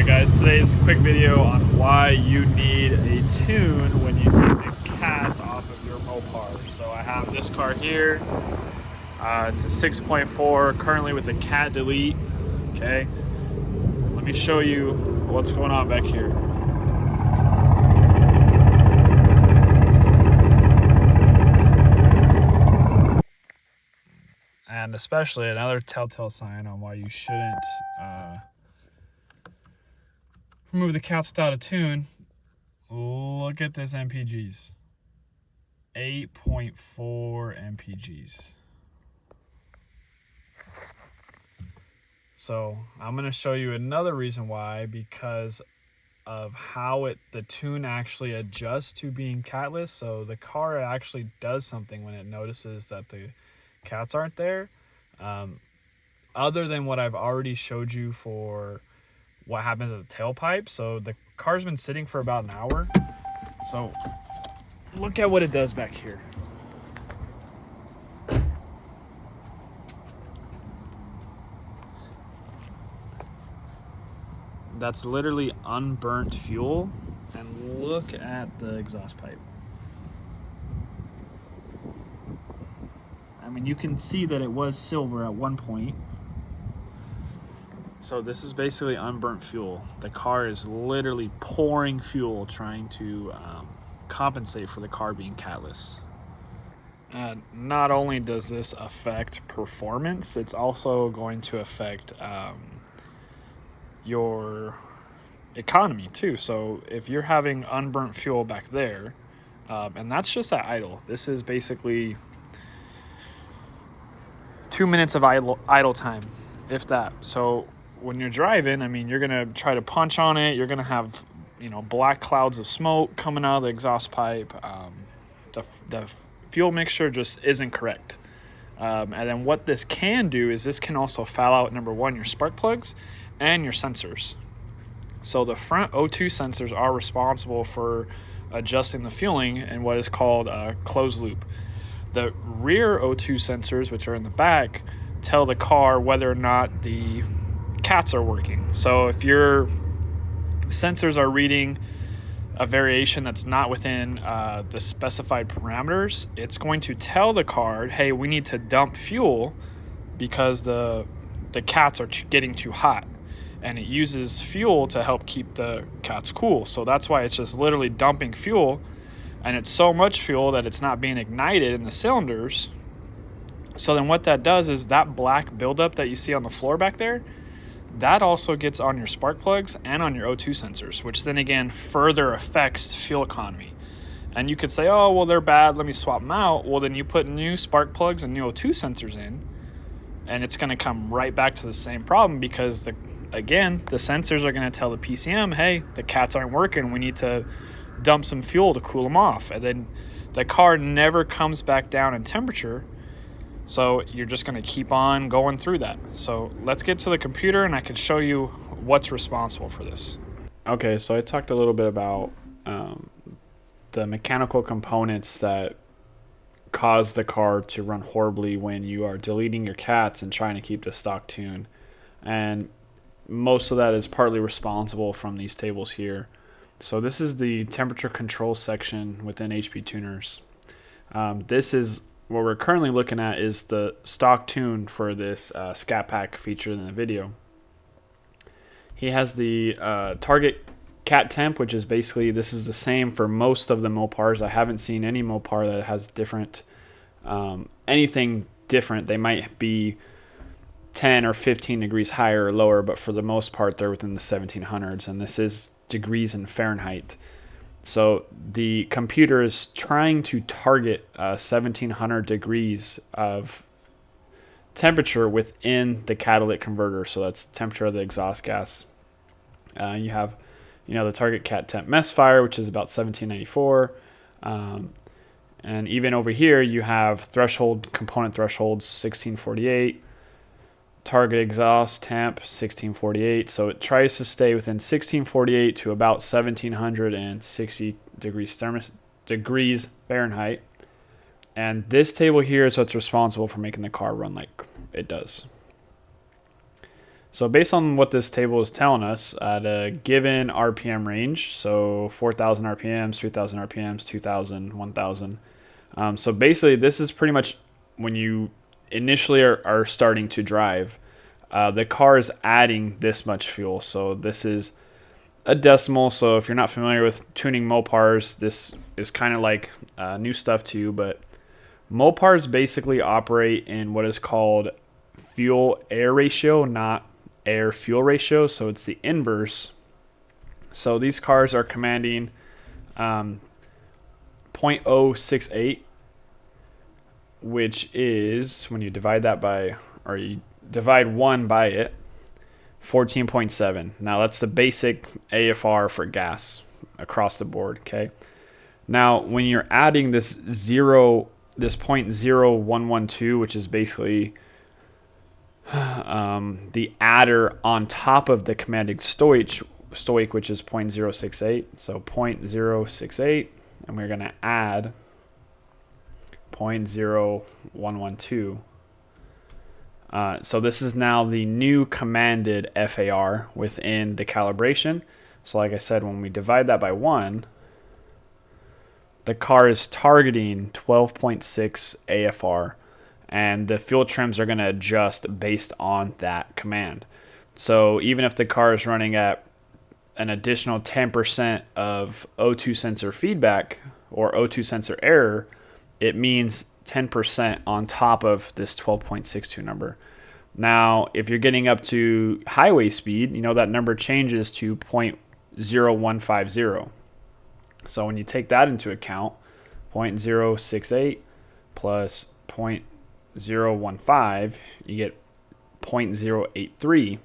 Alright guys, today is a quick video on why you need a tune when you take the cats off of your Mopar. So I have this car here. It's a 6.4, currently with a cat delete. Okay, let me show you what's going on back here. And especially another telltale sign on why you shouldn't remove the cats without a tune. Look at this MPGs. 8.4 MPGs. So I'm going to show you another reason why, because of how the tune actually adjusts to being catless. So the car actually does something when it notices that the cats aren't there. Other than what I've already showed you for what happens at the tailpipe. So the car's been sitting for about an hour. So look at what it does back here. That's literally unburnt fuel. And look at the exhaust pipe. I mean, you can see that it was silver at one point. So this is basically unburnt fuel. The car is literally pouring fuel trying to compensate for the car being catless. And not only does this affect performance, it's also going to affect your economy too. So if you're having unburnt fuel back there, and that's just at idle. This is basically 2 minutes of idle time, if that. So when you're driving, I mean, you're gonna try to punch on it. You're gonna have, black clouds of smoke coming out of the exhaust pipe. The fuel mixture just isn't correct. And then what this can do is this can also foul out, number one, your spark plugs and your sensors. So the front O2 sensors are responsible for adjusting the fueling in what is called a closed loop. The rear O2 sensors, which are in the back, tell the car whether or not the cats are working. So if your sensors are reading a variation that's not within the specified parameters, it's going to tell the car, hey, we need to dump fuel because the cats are getting too hot. And it uses fuel to help keep the cats cool. So that's why it's just literally dumping fuel. And it's so much fuel that it's not being ignited in the cylinders. So then what that does is that black buildup that you see on the floor back there, that also gets on your spark plugs and on your O2 sensors, which then again further affects fuel economy. And you could say, oh, well, they're bad, let me swap them out. Well, then you put new spark plugs and new O2 sensors in, and it's going to come right back to the same problem, because the sensors are going to tell the PCM, hey, the cats aren't working, we need to dump some fuel to cool them off. And then the car never comes back down in temperature. So you're just going to keep on going through that. So let's get to the computer and I can show you what's responsible for this. Okay, so I talked a little bit about the mechanical components that cause the car to run horribly when you are deleting your cats and trying to keep the stock tune. And most of that is partly responsible from these tables here. So this is the temperature control section within HP tuners. This is what we're currently looking at, is the stock tune for this Scat Pack featured in the video. He has the target cat temp, which is basically, this is the same for most of the Mopars. I haven't seen any Mopar that has different, anything different. They might be 10 or 15 degrees higher or lower, but for the most part, they're within the 1700s, and this is degrees in Fahrenheit. So the computer is trying to target 1700 degrees of temperature within the catalytic converter. So that's temperature of the exhaust gas. You have, the target cat temp mess fire, which is about 1794. And even over here, you have component thresholds 1648. Target exhaust temp 1648. So it tries to stay within 1648 to about 1760 degrees Fahrenheit. And this table here is what's responsible for making the car run like it does. So based on what this table is telling us at a given RPM range, so 4,000 RPMs, 3,000 RPMs, 2,000, 1,000. So basically this is pretty much when you initially are starting to drive. The car is adding this much fuel. So this is a decimal. So if you're not familiar with tuning Mopars, this is kind of like new stuff to you. But Mopars basically operate in what is called fuel-air ratio, not air-fuel ratio. So it's the inverse. So these cars are commanding 0.068, which is, when you divide that by, or you divide 1 by it, 14.7. Now that's the basic AFR for gas across the board, okay? Now when you're adding this 0.0112, which is basically the adder on top of the commanded stoic, which is 0.068. So 0.068, and we're going to add 0.0112. So this is now the new commanded FAR within the calibration. So like I said, when we divide that by 1, the car is targeting 12.6 AFR, and the fuel trims are going to adjust based on that command. So even if the car is running at an additional 10% of O2 sensor feedback or O2 sensor error, it means 10% on top of this 12.62 number. Now, if you're getting up to highway speed, you know that number changes to 0.0150. So when you take that into account, 0.068 plus 0.015, you get 0.083,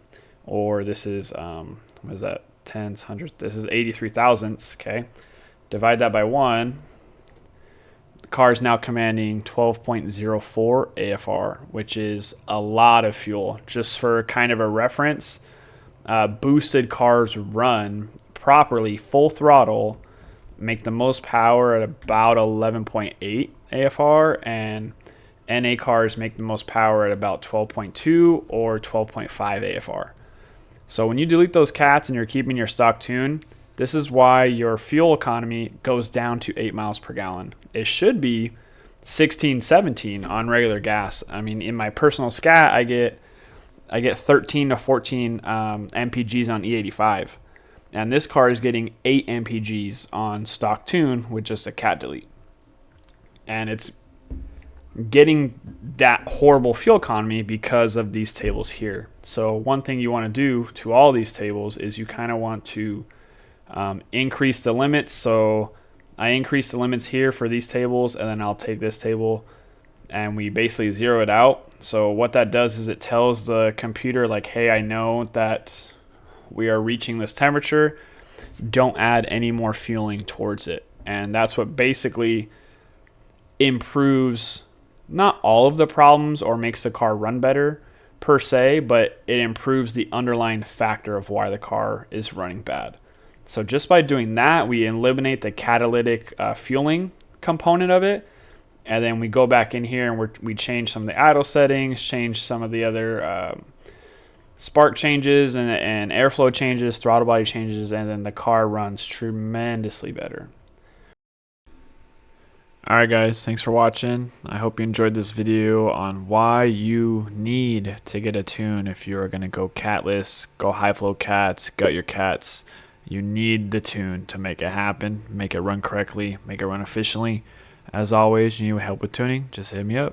or this is, what is that, tens, hundreds, this is 83 thousandths, okay? Divide that by 1, the car is now commanding 12.04 AFR, which is a lot of fuel. Just for kind of a reference, boosted cars run properly, full throttle, make the most power at about 11.8 AFR, and NA cars make the most power at about 12.2 or 12.5 AFR. So when you delete those cats and you're keeping your stock tune, this is why your fuel economy goes down to 8 miles per gallon. It should be 16, 17 on regular gas. I mean, in my personal scat, I get 13 to 14 MPGs on E85. And this car is getting 8 MPGs on stock tune with just a cat delete. And it's getting that horrible fuel economy because of these tables here. So one thing you want to do to all these tables is you kind of want to increase the limits. So I increase the limits here for these tables, and then I'll take this table and we basically zero it out. So what that does is it tells the computer, like, hey, I know that we are reaching this temperature. Don't add any more fueling towards it. And that's what basically improves not all of the problems or makes the car run better per se, but it improves the underlying factor of why the car is running bad. So just by doing that, we eliminate the catalytic fueling component of it, and then we go back in here and we change some of the idle settings, change some of the other spark changes and airflow changes, throttle body changes, and then the car runs tremendously better. Alright guys, thanks for watching. I hope you enjoyed this video on why you need to get a tune if you're going to go catless, go high flow cats, gut your cats. You need the tune to make it happen, make it run correctly, make it run efficiently. As always, you need help with tuning, just hit me up.